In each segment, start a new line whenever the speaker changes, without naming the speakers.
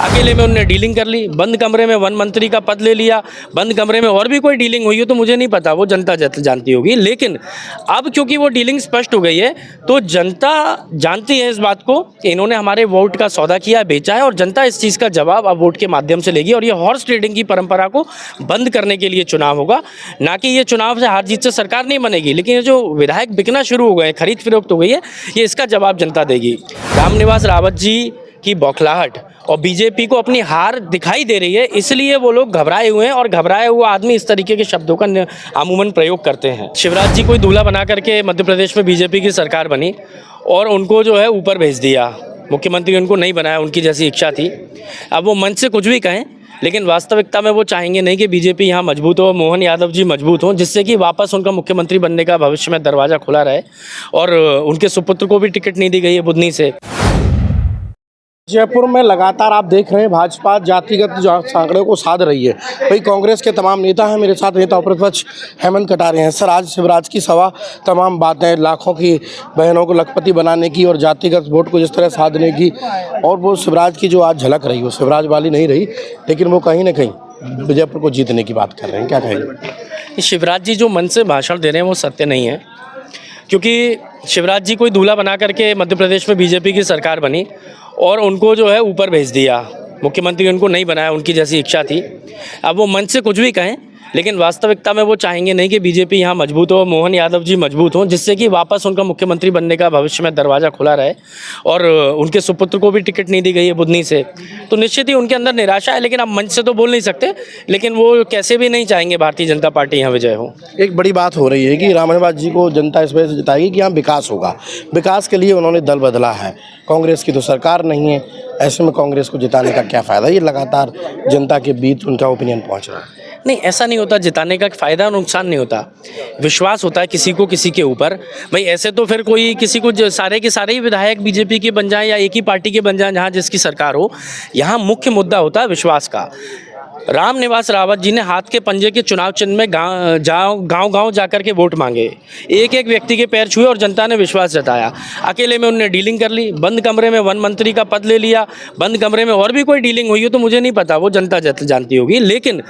अकेले में उनने डीलिंग कर ली, बंद कमरे में वन मंत्री का पद ले लिया, बंद कमरे में और भी कोई डीलिंग हुई हो तो मुझे नहीं पता, वो जनता जानती होगी। लेकिन अब क्योंकि वो डीलिंग स्पष्ट हो गई है तो जनता जानती है इस बात को कि इन्होंने हमारे वोट का सौदा किया, बेचा है, और जनता इस चीज़ का जवाब अब वोट के माध्यम से लेगी। और ये हॉर्स ट्रेडिंग की परंपरा को बंद करने के लिए चुनाव होगा, ना कि ये चुनाव से हार जीत से सरकार नहीं बनेगी। लेकिन ये जो विधायक बिकना शुरू हो गए, खरीद फरोख्त हो गई है, ये इसका जवाब जनता देगी। रामनिवास रावत जी की बौखलाहट और बीजेपी को अपनी हार दिखाई दे रही है, इसलिए वो लोग घबराए हुए हैं, और घबराए हुआ आदमी इस तरीके के शब्दों का अमूमन प्रयोग करते हैं। शिवराज जी कोई दूल्हा बना करके मध्य प्रदेश में बीजेपी की सरकार बनी और उनको जो है ऊपर भेज दिया, मुख्यमंत्री उनको नहीं बनाया, उनकी जैसी इच्छा थी। अब वो मन से कुछ भी कहें, लेकिन वास्तविकता में वो चाहेंगे नहीं कि बीजेपी यहाँ मजबूत हो, मोहन यादव जी मजबूत हों, जिससे कि वापस उनका मुख्यमंत्री बनने का भविष्य में दरवाज़ा खुला रहे। और उनके सुपुत्र को भी टिकट नहीं दी गई है बुधनी से।
जयपुर में लगातार आप देख रहे हैं भाजपा जातिगत जो आंकड़ों को साध रही है। भाई कांग्रेस के तमाम नेता हैं, मेरे साथ नेता प्रतिपक्ष हेमंत कटारे हैं। सर, आज शिवराज की सभा तमाम बातें, लाखों की बहनों को लखपति बनाने की और जातिगत वोट को जिस तरह साधने की, और वो शिवराज की जो आज झलक रही, वो शिवराज वाली नहीं रही, लेकिन वो कहीं ना कहीं जयपुर को जीतने की बात कर रहे हैं। क्या कहेंगे?
शिवराज जी जो मन से भाषण दे रहे हैं वो सत्य नहीं है, क्योंकि शिवराज जी कोई दूल्हा बना करके मध्य प्रदेश में बीजेपी की सरकार बनी और उनको जो है ऊपर भेज दिया, मुख्यमंत्री उनको नहीं बनाया, उनकी जैसी इच्छा थी। अब वो मन से कुछ भी कहें, लेकिन वास्तविकता में वो चाहेंगे नहीं कि बीजेपी यहाँ मजबूत हो, मोहन यादव जी मजबूत हों, जिससे कि वापस उनका मुख्यमंत्री बनने का भविष्य में दरवाज़ा खुला रहे। और उनके सुपुत्र को भी टिकट नहीं दी गई है बुधनी से, तो निश्चित ही उनके अंदर निराशा है। लेकिन अब मंच से तो बोल नहीं सकते, लेकिन वो कैसे भी नहीं चाहेंगे भारतीय जनता पार्टी यहाँ विजय हो।
एक बड़ी बात हो रही है कि रामनिवास जी को जनता इस वजह से जिताएगी कि यहाँ विकास होगा, विकास के लिए उन्होंने दल बदला है, कांग्रेस की तो सरकार नहीं है, ऐसे में कांग्रेस को जिताने का क्या फ़ायदा? ये लगातार जनता के बीच उनका ओपिनियन पहुँच रहा है।
नहीं, ऐसा नहीं होता, जिताने का फ़ायदा और नुकसान नहीं होता, विश्वास होता है किसी को किसी के ऊपर। भाई ऐसे तो फिर कोई किसी को सारे के सारे ही विधायक बीजेपी के बन जाएं या एक ही पार्टी के बन जाएं जहां जिसकी सरकार हो। यहाँ मुख्य मुद्दा होता है विश्वास का। रामनिवास रावत जी ने हाथ के पंजे के चुनाव चिन्ह में गांव जाकर के वोट मांगे, एक एक व्यक्ति के पैर छुए और जनता ने विश्वास जताया। अकेले में उनने डीलिंग कर ली, बंद कमरे में वन मंत्री का पद ले लिया, बंद कमरे में और भी कोई डीलिंग हुई हो तो मुझे नहीं पता, वो जनता जानती होगी। लेकिन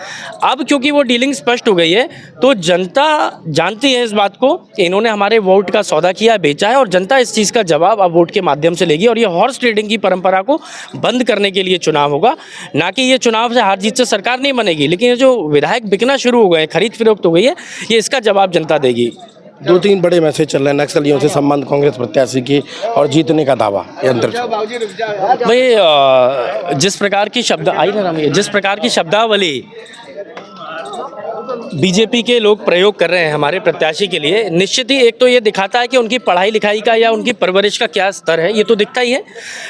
अब क्योंकि वो डीलिंग स्पष्ट हो गई है तो जनता जानती है इस बात को कि इन्होंने हमारे वोट का सौदा किया, बेचा है, और जनता इस चीज़ का जवाब अब वोट के माध्यम से लेगी। और ये हॉर्स ट्रेडिंग की परंपरा को बंद करने के लिए चुनाव होगा, ना कि ये चुनाव से हार जीत से सरकार नहीं बनेगी। लेकिन ये जो विधायक बिकना शुरू हो गए, खरीद फरोख्त हो गई है, ये इसका जवाब जनता देगी।
2-3 बड़े मैसेज चल रहे हैं नक्सलियों से संबंध कांग्रेस प्रत्याशी की और जीतने का दावा।
भाई जिस प्रकार की शब्दावली बीजेपी के लोग प्रयोग कर रहे हैं हमारे प्रत्याशी के लिए, निश्चित ही एक तो ये दिखाता है कि उनकी पढ़ाई लिखाई का या उनकी परवरिश का क्या स्तर है, ये तो दिखता ही है।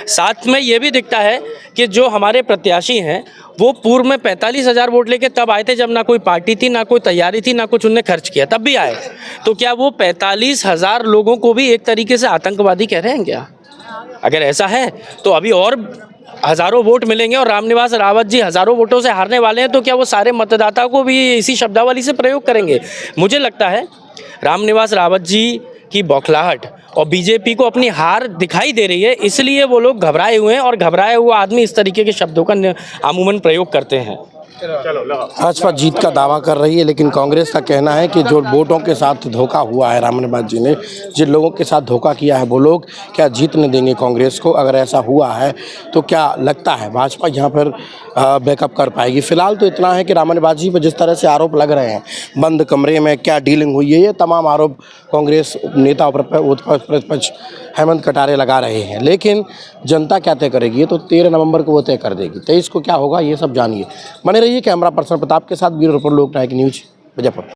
साथ में ये भी दिखता है कि जो हमारे प्रत्याशी हैं वो पूर्व में 45,000 वोट लेके तब आए थे जब ना कोई पार्टी थी, ना कोई तैयारी थी, ना कुछ उनने खर्च किया, तब भी आए। तो क्या वो 45,000 लोगों को भी एक तरीके से आतंकवादी कह रहे हैं क्या? अगर ऐसा है तो अभी और हज़ारों वोट मिलेंगे और रामनिवास रावत जी हज़ारों वोटों से हारने वाले हैं, तो क्या वो सारे मतदाताओं को भी इसी शब्दावली से प्रयोग करेंगे? मुझे लगता है रामनिवास रावत जी की बौखलाहट और बीजेपी को अपनी हार दिखाई दे रही है, इसलिए वो लोग घबराए हुए हैं, और घबराए हुआ आदमी इस तरीके के शब्दों का अमूमन प्रयोग करते हैं।
भाजपा जीत का दावा कर रही है, लेकिन कांग्रेस का कहना है कि जो वोटों के साथ धोखा हुआ है, रामनिवास जी ने जिन लोगों के साथ धोखा किया है वो लोग क्या जीतने देंगे कांग्रेस को? अगर ऐसा हुआ है तो क्या लगता है भाजपा यहाँ पर बैकअप कर पाएगी? फिलहाल तो इतना है कि रामनिवास जी पर जिस तरह से आरोप लग रहे हैं, बंद कमरे में क्या डीलिंग हुई है, ये तमाम आरोप कांग्रेस नेता प्रतिपक्ष हेमंत कटारे लगा रहे हैं। लेकिन जनता क्या तय करेगी, ये तो 13 नवंबर को वो तय कर देगी। 23 को क्या होगा ये सब जानिए। बने रहिए कैमरा पर्सन प्रताप के साथ, ब्यूरो रिपोर्ट लोकनायक न्यूज, विजयपुर।